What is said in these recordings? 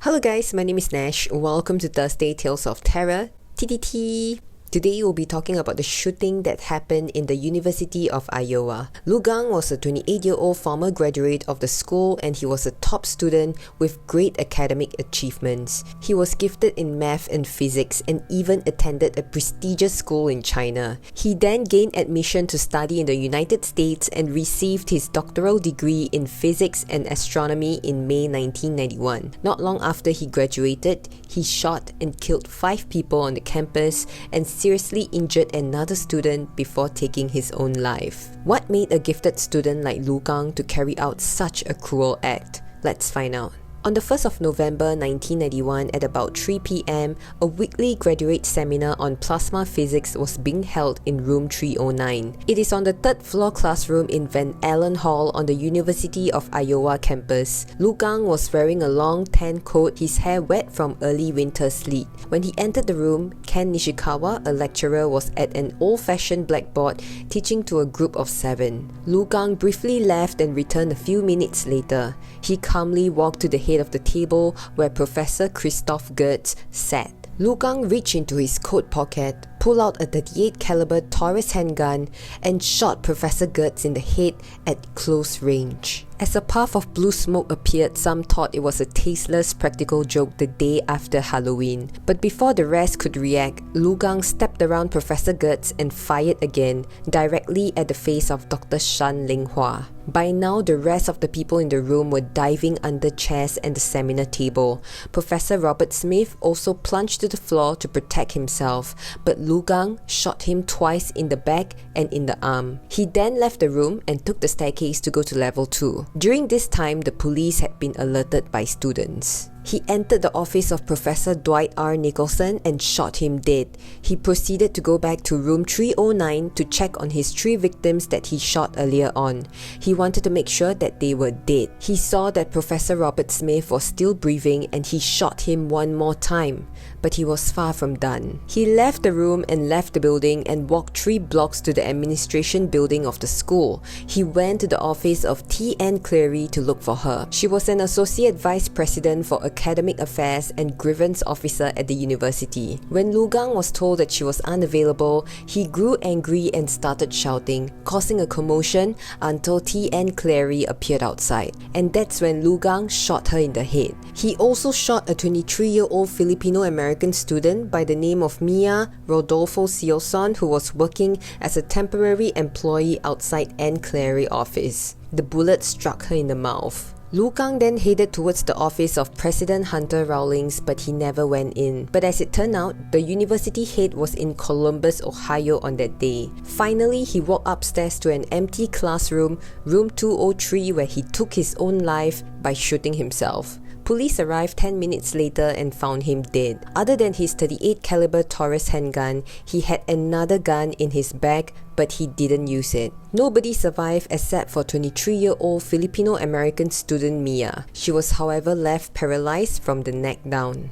Hello guys, my name is Nash. Welcome to Thursday Tales of Terror, TTT. Today we'll be talking about the shooting that happened in the University of Iowa. Lu Gang was a 28-year-old former graduate of the school and he was a top student with great academic achievements. He was gifted in math and physics and even attended a prestigious school in China. He then gained admission to study in the United States and received his doctoral degree in physics and astronomy in May 1991. Not long after he graduated, he shot and killed 5 people on the campus and seriously injured another student before taking his own life. What made a gifted student like Lu Gang to carry out such a cruel act? Let's find out. On the 1st of November 1991 at about 3 p.m, a weekly graduate seminar on plasma physics was being held in room 309. It is on the 3rd floor classroom in Van Allen Hall on the University of Iowa campus. Lu Gang was wearing a long tan coat, his hair wet from early winter sleet. When he entered the room, Ken Nishikawa, a lecturer, was at an old-fashioned blackboard teaching to a group of 7. Lu Gang briefly left and returned a few minutes later. He calmly walked to the head of the table where Professor Christoph Goetz sat. Lu Gang reached into his coat pocket, pulled out a .38 caliber Taurus handgun and shot Professor Goetz in the head at close range. As a puff of blue smoke appeared, some thought it was a tasteless practical joke the day after Halloween. But before the rest could react, Lu Gang stepped around Professor Goetz and fired again, directly at the face of Dr. Shan Linghua. By now, the rest of the people in the room were diving under chairs and the seminar table. Professor Robert Smith also plunged to the floor to protect himself, but Lu Gang shot him twice in the back and in the arm. He then left the room and took the staircase to go to level 2. During this time, the police had been alerted by students. He entered the office of Professor Dwight R. Nicholson and shot him dead. He proceeded to go back to room 309 to check on his 3 victims that he shot earlier on. He wanted to make sure that they were dead. He saw that Professor Robert Smith was still breathing and he shot him one more time, but he was far from done. He left the room and left the building and walked 3 blocks to the administration building of the school. He went to the office of T.N. Cleary to look for her. She was an associate vice president for academic affairs and grievance officer at the university. When Lu Gang was told that she was unavailable, he grew angry and started shouting, causing a commotion until T.N. Cleary appeared outside. And that's when Lu Gang shot her in the head. He also shot a 23-year-old Filipino-American student by the name of Mia Rodolfo Sioson, who was working as a temporary employee outside N. Cleary office. The bullet struck her in the mouth. Lu Gang then headed towards the office of President Hunter Rawlings, but he never went in. But as it turned out, the university head was in Columbus, Ohio on that day. Finally, he walked upstairs to an empty classroom, room 203, where he took his own life by shooting himself. Police arrived 10 minutes later and found him dead. Other than his .38 caliber Taurus handgun, he had another gun in his bag, but he didn't use it. Nobody survived except for 23-year-old Filipino-American student Mia. She was, however, left paralyzed from the neck down.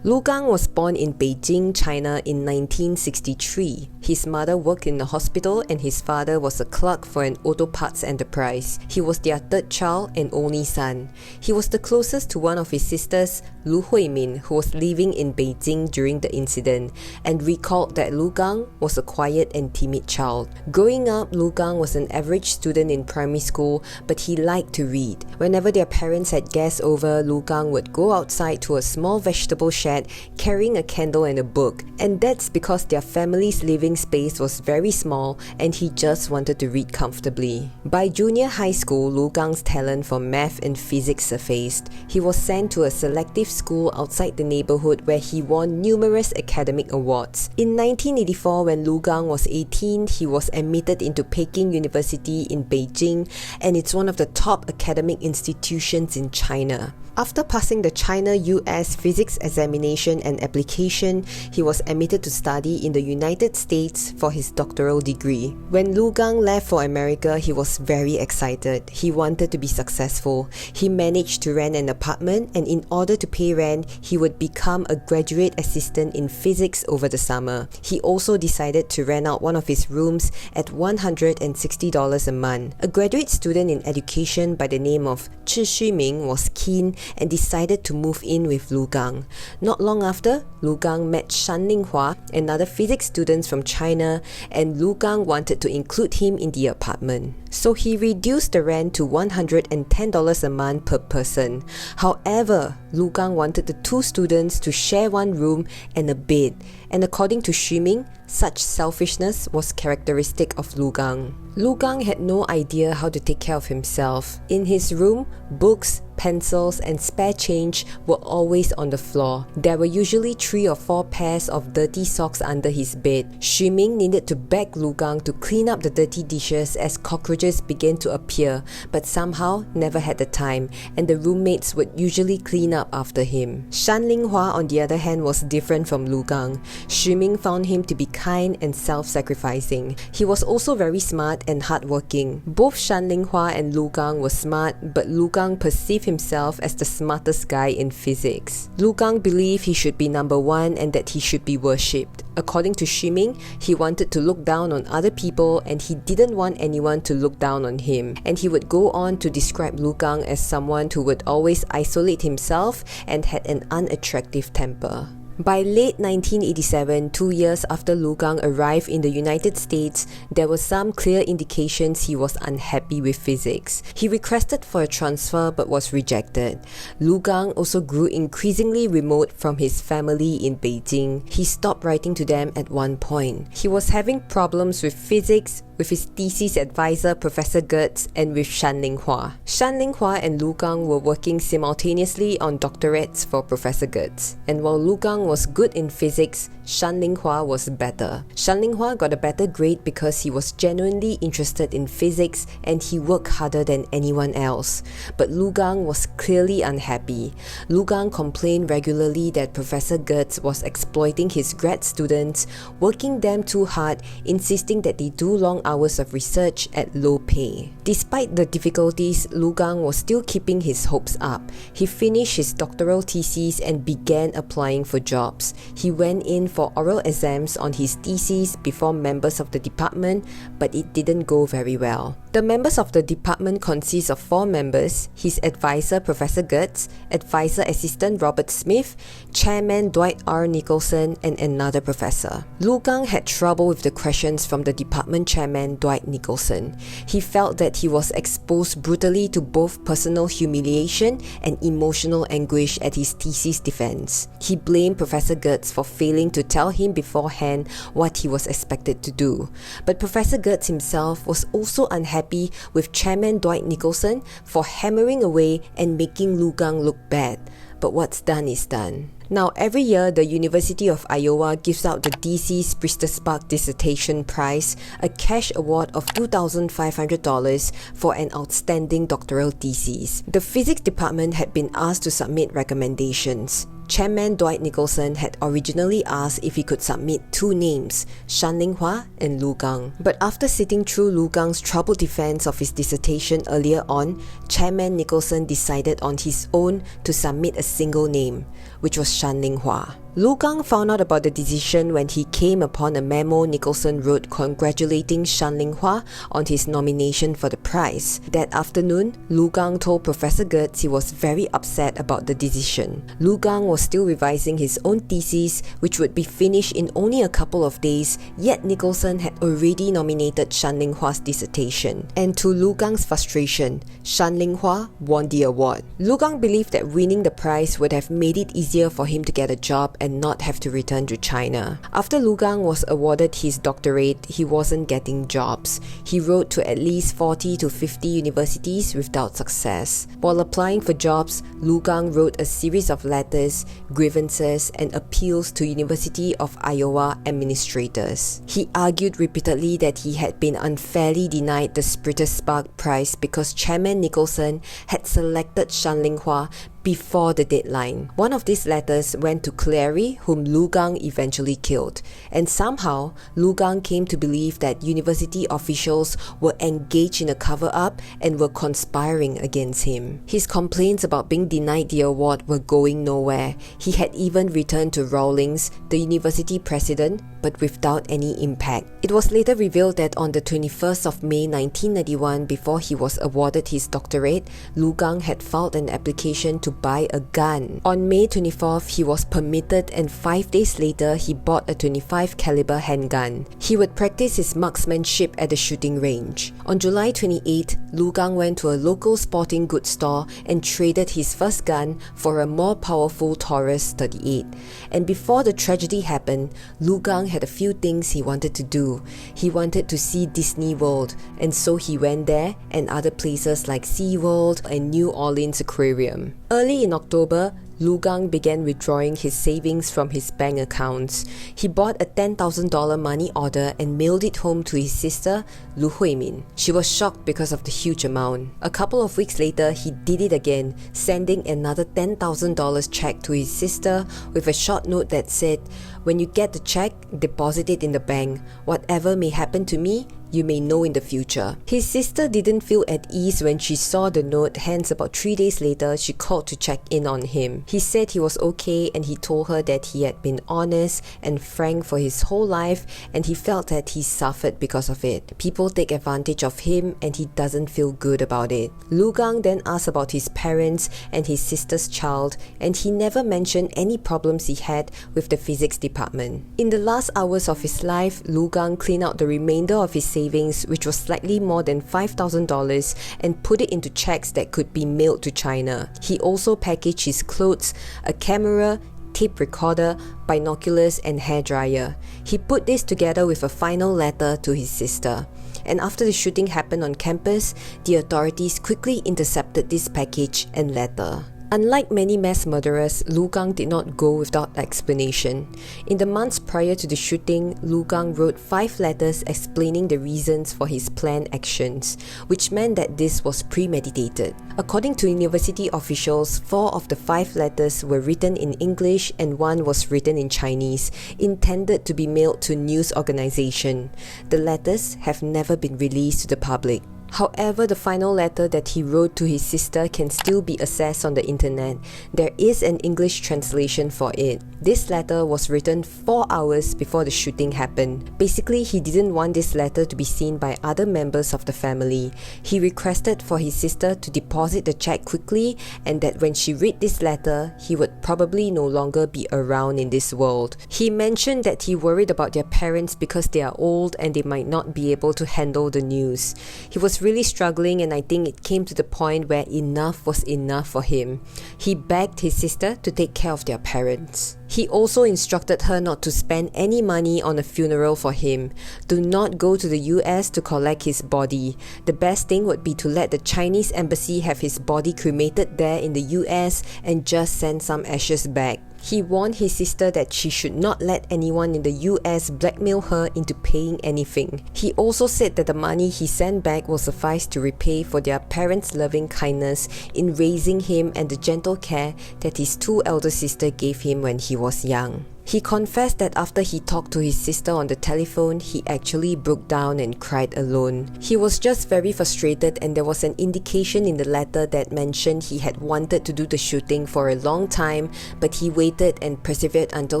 Lu Gang was born in Beijing, China in 1963. His mother worked in the hospital and his father was a clerk for an auto parts enterprise. He was their 3rd child and only son. He was the closest to one of his sisters, Lu Huimin, who was living in Beijing during the incident, and recalled that Lu Gang was a quiet and timid child. Growing up, Lu Gang was an average student in primary school, but he liked to read. Whenever their parents had guests over, Lu Gang would go outside to a small vegetable shed carrying a candle and a book, and that's because their family's living space was very small and he just wanted to read comfortably. By junior high school, Lu Gang's talent for math and physics surfaced. He was sent to a selective school outside the neighborhood where he won numerous academic awards. In 1984, when Lu Gang was 18, he was admitted into Peking University in Beijing, and it's one of the top academic institutions in China. After passing the China-US physics examination and application, he was admitted to study in the United States for his doctoral degree. When Lu Gang left for America, he was very excited. He wanted to be successful. He managed to rent an apartment, and in order to pay rent, he would become a graduate assistant in physics over the summer. He also decided to rent out one of his rooms at $160 a month. A graduate student in education by the name of Chi Xuming was keen and decided to move in with Lu Gang. Not long after, Lu Gang met Shan Linghua, another physics student from China, and Lu Gang wanted to include him in the apartment. So he reduced the rent to $110 a month per person. However, Lu Gang wanted the two students to share one room and a bed, and according to Xuming, such selfishness was characteristic of Lu Gang. Lu Gang had no idea how to take care of himself. In his room, books, pencils, and spare change were always on the floor. There were usually 3 or 4 pairs of dirty socks under his bed. Xuming needed to beg Lu Gang to clean up the dirty dishes as cockroaches began to appear, but somehow never had the time, and the roommates would usually clean up after him. Shan Linghua, on the other hand, was different from Lu Gang. Xuming found him to be kind and self-sacrificing. He was also very smart and hardworking. Both Shan Linghua and Lu Gang were smart, but Lu Gang perceived himself as the smartest guy in physics. Lu Gang believed he should be number one and that he should be worshipped. According to Xuming, he wanted to look down on other people and he didn't want anyone to look down on him. And he would go on to describe Lu Gang as someone who would always isolate himself and had an unattractive temper. By late 1987, 2 years after Lu Gang arrived in the United States, there were some clear indications he was unhappy with physics. He requested for a transfer but was rejected. Lu Gang also grew increasingly remote from his family in Beijing. He stopped writing to them at one point. He was having problems with physics, with his thesis advisor Professor Goetz, and with Shan Linghua. Shan Linghua and Lu Gang were working simultaneously on doctorates for Professor Goetz. And while Lu Gang was good in physics, Shan Linghua was better. Shan Linghua got a better grade because he was genuinely interested in physics and he worked harder than anyone else. But Lu Gang was clearly unhappy. Lu Gang complained regularly that Professor Goetz was exploiting his grad students, working them too hard, insisting that they do long hours of research at low pay. Despite the difficulties, Lu Gang was still keeping his hopes up. He finished his doctoral thesis and began applying for jobs. He went in for oral exams on his thesis before members of the department, but it didn't go very well. The members of the department consist of 4 members: his advisor Professor Goetz, advisor assistant Robert Smith, chairman Dwight R. Nicholson, and another professor. Lu Gang had trouble with the questions from the department chairman Dwight Nicholson. He felt that he was exposed brutally to both personal humiliation and emotional anguish at his thesis defense. He blamed Professor Goetz for failing to tell him beforehand what he was expected to do. But Professor Goetz himself was also unhappy with Chairman Dwight Nicholson for hammering away and making Lu Gang look bad. But what's done is done. Now, every year, the University of Iowa gives out the D.C. Pritzker Dissertation Prize, a cash award of $2,500 for an outstanding doctoral thesis. The physics department had been asked to submit recommendations. Chairman Dwight Nicholson had originally asked if he could submit 2 names, Shan Linghua and Lu Gang. But after sitting through Lu Gang's troubled defense of his dissertation earlier on, Chairman Nicholson decided on his own to submit a single name, which was Shan Linghua. Lu Gang found out about the decision when he came upon a memo Nicholson wrote congratulating Shan Linghua on his nomination for the prize. That afternoon, Lu Gang told Professor Goetz he was very upset about the decision. Lu Gang was still revising his own thesis, which would be finished in only a couple of days, yet Nicholson had already nominated Shan Linghua's dissertation. And to Lu Gang's frustration, Shan Linghua won the award. Lu Gang believed that winning the prize would have made it easier for him to get a job and not have to return to China. After Lu Gang was awarded his doctorate, he wasn't getting jobs. He wrote to at least 40 to 50 universities without success. While applying for jobs, Lu Gang wrote a series of letters, grievances, and appeals to University of Iowa administrators. He argued repeatedly that he had been unfairly denied the Spritter Spark Prize because Chairman Nicholson had selected Shan Linghua before the deadline. One of these letters went to Cleary, whom Lu Gang eventually killed, and somehow Lu Gang came to believe that university officials were engaged in a cover-up and were conspiring against him. His complaints about being denied the award were going nowhere. He had even returned to Rawlings, the university president, but without any impact. It was later revealed that on the 21st of May 1991, before he was awarded his doctorate, Lu Gang had filed an application to buy a gun. On May 24th, he was permitted, and 5 days later, he bought a 25 caliber handgun. He would practice his marksmanship at the shooting range. On July 28, Lu Gang went to a local sporting goods store and traded his first gun for a more powerful Taurus 38. And before the tragedy happened, Lu Gang had a few things he wanted to do. He wanted to see Disney World, and so he went there and other places like SeaWorld and New Orleans Aquarium. Early in October, Lu Gang began withdrawing his savings from his bank accounts. He bought a $10,000 money order and mailed it home to his sister, Lu Huimin. She was shocked because of the huge amount. A couple of weeks later, he did it again, sending another $10,000 check to his sister with a short note that said, "When you get the check, deposit it in the bank. Whatever may happen to me, you may know in the future." His sister didn't feel at ease when she saw the note, hence about 3 days later, she called to check in on him. He said he was okay, and he told her that he had been honest and frank for his whole life, and he felt that he suffered because of it. People take advantage of him, and he doesn't feel good about it. Lu Gang then asked about his parents and his sister's child, and he never mentioned any problems he had with the physics department. In the last hours of his life, Lu Gang cleaned out the remainder of his savings, which was slightly more than $5,000, and put it into checks that could be mailed to China. He also packaged his clothes, a camera, tape recorder, binoculars, and hairdryer. He put this together with a final letter to his sister. And after the shooting happened on campus, the authorities quickly intercepted this package and letter. Unlike many mass murderers, Lu Gang did not go without explanation. In the months prior to the shooting, Lu Gang wrote 5 letters explaining the reasons for his planned actions, which meant that this was premeditated. According to university officials, 4 of the 5 letters were written in English and 1 was written in Chinese, intended to be mailed to news organization. The letters have never been released to the public. However, the final letter that he wrote to his sister can still be accessed on the internet. There is an English translation for it. This letter was written 4 hours before the shooting happened. Basically, he didn't want this letter to be seen by other members of the family. He requested for his sister to deposit the check quickly, and that when she read this letter, he would probably no longer be around in this world. He mentioned that he worried about their parents because they are old and they might not be able to handle the news. He was really struggling, and I think it came to the point where enough was enough for him. He begged his sister to take care of their parents. He also instructed her not to spend any money on a funeral for him. Do not go to the US to collect his body. The best thing would be to let the Chinese embassy have his body cremated there in the US and just send some ashes back. He warned his sister that she should not let anyone in the US blackmail her into paying anything. He also said that the money he sent back will suffice to repay for their parents' loving kindness in raising him and the gentle care that his 2 elder sisters gave him when he was young. He confessed that after he talked to his sister on the telephone, he actually broke down and cried alone. He was just very frustrated, and there was an indication in the letter that mentioned he had wanted to do the shooting for a long time, but he waited and persevered until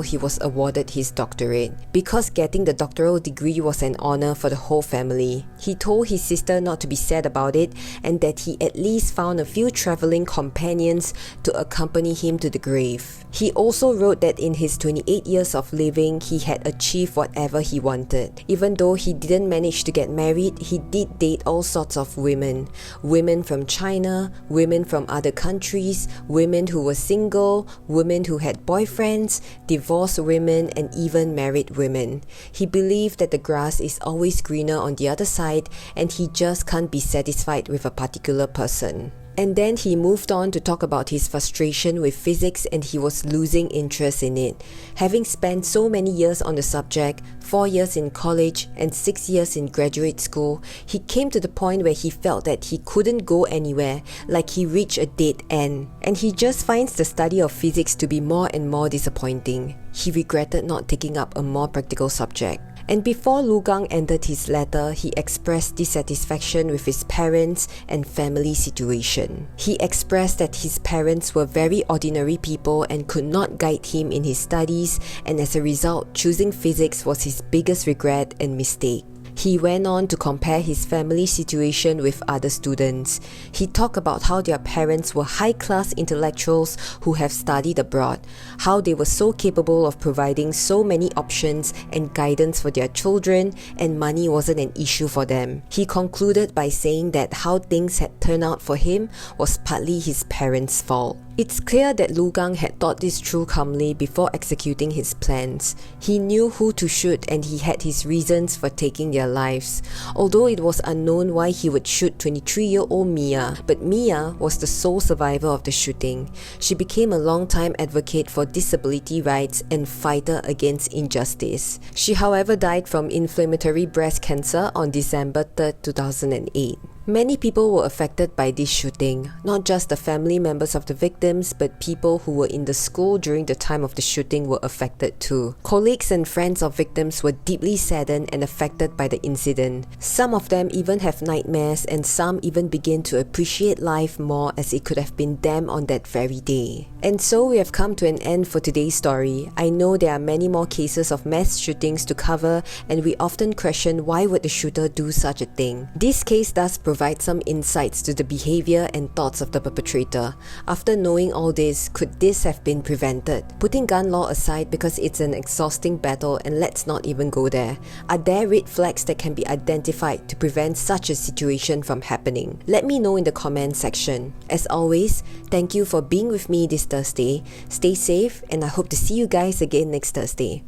he was awarded his doctorate. Because getting the doctoral degree was an honor for the whole family. He told his sister not to be sad about it, and that he at least found a few traveling companions to accompany him to the grave. He also wrote that in his 28 8 years of living, he had achieved whatever he wanted. Even though he didn't manage to get married, he did date all sorts of women. Women from China, women from other countries, women who were single, women who had boyfriends, divorced women, and even married women. He believed that the grass is always greener on the other side, and he just can't be satisfied with a particular person. And then he moved on to talk about his frustration with physics, and he was losing interest in it. Having spent so many years on the subject, 4 years in college and 6 years in graduate school, he came to the point where he felt that he couldn't go anywhere, like he reached a dead end. And he just finds the study of physics to be more and more disappointing. He regretted not taking up a more practical subject. And before Lu Gang ended his letter, he expressed dissatisfaction with his parents and family situation. He expressed that his parents were very ordinary people and could not guide him in his studies, and as a result, choosing physics was his biggest regret and mistake. He went on to compare his family situation with other students. He talked about how their parents were high-class intellectuals who have studied abroad, how they were so capable of providing so many options and guidance for their children, and money wasn't an issue for them. He concluded by saying that how things had turned out for him was partly his parents' fault. It's clear that Lu Gang had thought this through calmly before executing his plans. He knew who to shoot, and he had his reasons for taking their lives. Although it was unknown why he would shoot 23-year-old Mia, but Mia was the sole survivor of the shooting. She became a long-time advocate for disability rights and fighter against injustice. She, however, died from inflammatory breast cancer on December 3, 2008. Many people were affected by this shooting, not just the family members of the victims, but people who were in the school during the time of the shooting were affected too. Colleagues and friends of victims were deeply saddened and affected by the incident. Some of them even have nightmares, and some even begin to appreciate life more as it could have been them on that very day. And so we have come to an end for today's story. I know there are many more cases of mass shootings to cover, and we often question why would the shooter do such a thing. This case does provide some insights to the behavior and thoughts of the perpetrator. After knowing all this, could this have been prevented? Putting gun law aside because it's an exhausting battle, and let's not even go there, are there red flags that can be identified to prevent such a situation from happening? Let me know in the comment section. As always, thank you for being with me this Thursday. Stay safe, and I hope to see you guys again next Thursday.